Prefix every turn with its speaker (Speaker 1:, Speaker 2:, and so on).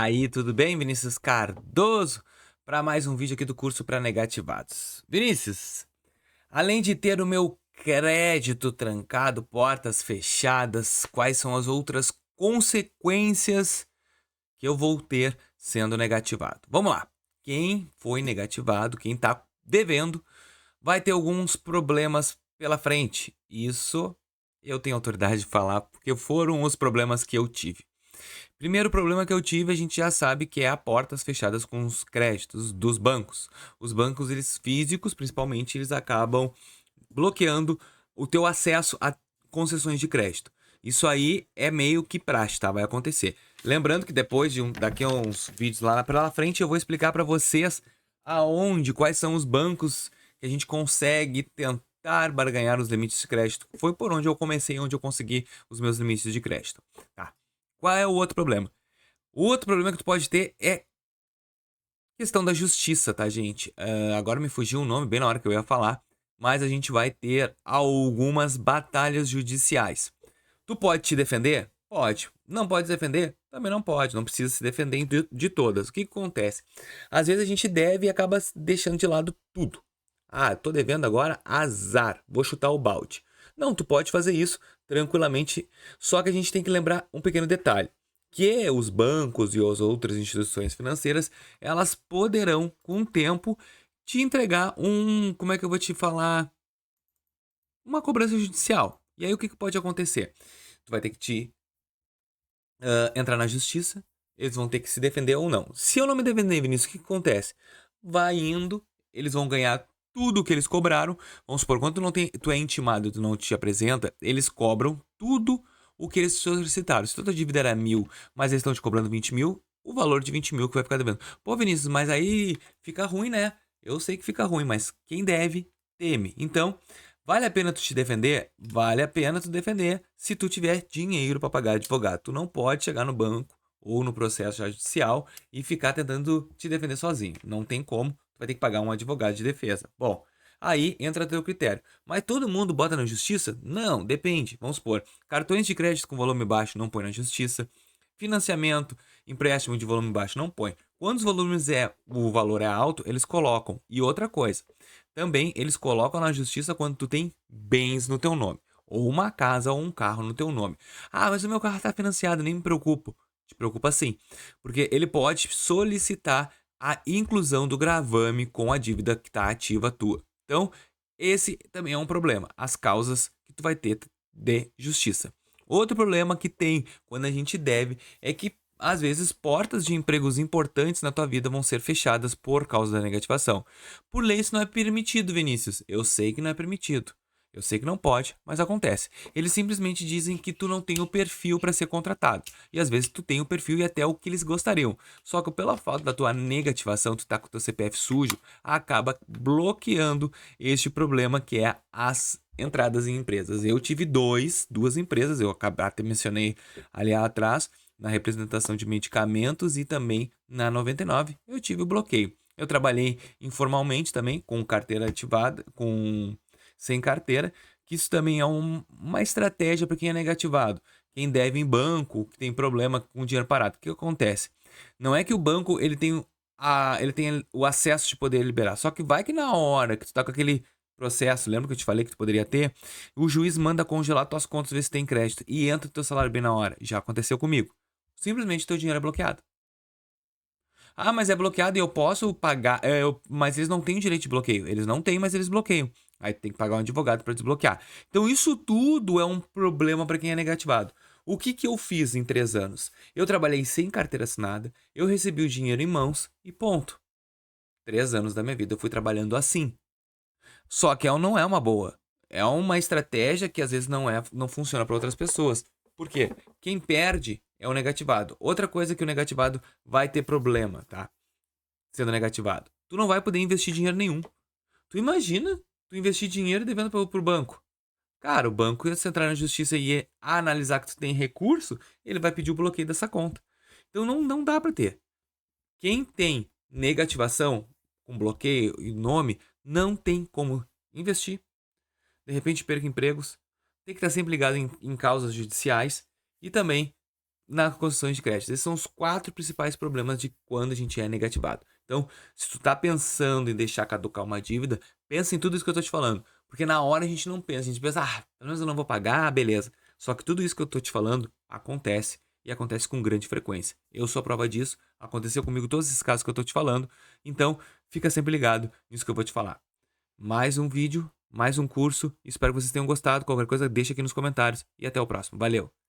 Speaker 1: Aí, tudo bem? Vinícius Cardoso para mais um vídeo aqui do curso para negativados. Vinícius, além de ter o meu crédito trancado, portas fechadas, quais são as outras consequências que eu vou ter sendo negativado? Vamos lá. Quem foi negativado, quem está devendo, vai ter alguns problemas pela frente. Isso eu tenho autoridade de falar, porque foram os problemas que eu tive. Primeiro problema que eu tive, a gente já sabe que é a portas fechadas com os créditos dos bancos. Os bancos, eles físicos, principalmente, eles acabam bloqueando o teu acesso a concessões de crédito. Isso aí é meio que praxe, tá? Vai acontecer. Lembrando que depois daqui a uns vídeos lá pela frente, eu vou explicar para vocês quais são os bancos que a gente consegue tentar barganhar os limites de crédito. Foi por onde eu comecei, onde eu consegui os meus limites de crédito, tá? Qual é o outro problema? O outro problema que tu pode ter é questão da justiça, tá, gente? Agora me fugiu o nome bem na hora que eu ia falar, mas a gente vai ter algumas batalhas judiciais. Tu pode te defender? Pode. Não pode se defender? Também não pode. Não precisa se defender de todas. O que acontece? Às vezes a gente deve e acaba deixando de lado tudo. Ah, tô devendo agora, azar. Vou chutar o balde. Não, tu pode fazer isso tranquilamente. Só que a gente tem que lembrar um pequeno detalhe. Que os bancos e as outras instituições financeiras, elas poderão, com o tempo, te entregar como é que eu vou te falar? Uma cobrança judicial. E aí o que pode acontecer? Tu vai ter que entrar na justiça, eles vão ter que se defender ou não. Se eu não me defender, Vinícius, o que acontece? Vai indo, eles vão ganhar tudo o que eles cobraram. Vamos supor, quando tu é intimado e tu não te apresenta, eles cobram tudo o que eles solicitaram. Se toda dívida era 1.000, mas eles estão te cobrando 20 mil, o valor de 20 mil que vai ficar devendo. Pô, Vinícius, mas aí fica ruim, né? Eu sei que fica ruim, mas quem deve, teme. Então, vale a pena tu te defender? Vale a pena tu defender se tu tiver dinheiro para pagar advogado. Tu não pode chegar no banco ou no processo judicial e ficar tentando te defender sozinho. Não tem como, tu vai ter que pagar um advogado de defesa. Bom, aí entra teu critério. Mas todo mundo bota na justiça? Não, depende. Vamos supor, cartões de crédito com volume baixo não põe na justiça. Financiamento, empréstimo de volume baixo não põe. Quando o valor é alto, eles colocam. E outra coisa, também eles colocam na justiça quando tu tem bens no teu nome, ou uma casa ou um carro no teu nome. Ah, mas o meu carro está financiado, nem me preocupo. Te preocupa sim, porque ele pode solicitar a inclusão do gravame com a dívida que está ativa tua. Então, esse também é um problema, as causas que tu vai ter de justiça. Outro problema que tem quando a gente deve é que às vezes portas de empregos importantes na tua vida vão ser fechadas por causa da negativação. Por lei isso não é permitido, Vinícius. Eu sei que não é permitido. Eu sei que não pode, mas acontece. Eles simplesmente dizem que tu não tem o perfil para ser contratado. E às vezes tu tem o perfil e até o que eles gostariam. Só que pela falta da tua negativação, tu tá com o teu CPF sujo, acaba bloqueando este problema que é as entradas em empresas. Eu tive duas empresas, eu até mencionei ali atrás, na representação de medicamentos e também na 99, eu tive o bloqueio. Eu trabalhei informalmente também, com carteira ativada, com sem carteira, que isso também é uma estratégia para quem é negativado. Quem deve em banco, que tem problema com dinheiro parado. O que acontece? Não é que o banco ele tem o acesso de poder liberar, só que vai que na hora que tu tá com aquele processo, lembra que eu te falei que tu poderia ter? O juiz manda congelar tuas contas, ver se tem crédito e entra o teu salário bem na hora. Já aconteceu comigo. Simplesmente teu dinheiro é bloqueado. Ah, mas é bloqueado e eu posso pagar. Mas eles não têm direito de bloqueio. Eles não têm, mas eles bloqueiam. Aí tem que pagar um advogado para desbloquear. Então isso tudo é um problema para quem é negativado. O que eu fiz em 3 anos? Eu trabalhei sem carteira assinada, eu recebi o dinheiro em mãos e ponto. 3 anos da minha vida eu fui trabalhando assim. Só que ela não é uma boa. É uma estratégia que às vezes não funciona para outras pessoas. Por quê? Quem perde é o negativado. Outra coisa que o negativado vai ter problema, tá? Sendo negativado. Tu não vai poder investir dinheiro nenhum. Tu imagina tu investir dinheiro devendo pro banco. Cara, o banco, se entrar na justiça e analisar que tu tem recurso, ele vai pedir o bloqueio dessa conta. Então não dá para ter. Quem tem negativação com bloqueio e nome, não tem como investir. De repente perca empregos, tem que estar sempre ligado em causas judiciais e também na concessão de crédito. Esses são os 4 principais problemas de quando a gente é negativado. Então, se tu tá pensando em deixar caducar uma dívida, pensa em tudo isso que eu tô te falando. Porque na hora a gente não pensa, a gente pensa, pelo menos eu não vou pagar, beleza. Só que tudo isso que eu tô te falando acontece e acontece com grande frequência. Eu sou a prova disso, aconteceu comigo todos esses casos que eu tô te falando. Então, fica sempre ligado nisso que eu vou te falar. Mais um vídeo, mais um curso. Espero que vocês tenham gostado. Qualquer coisa, deixa aqui nos comentários. E até o próximo. Valeu!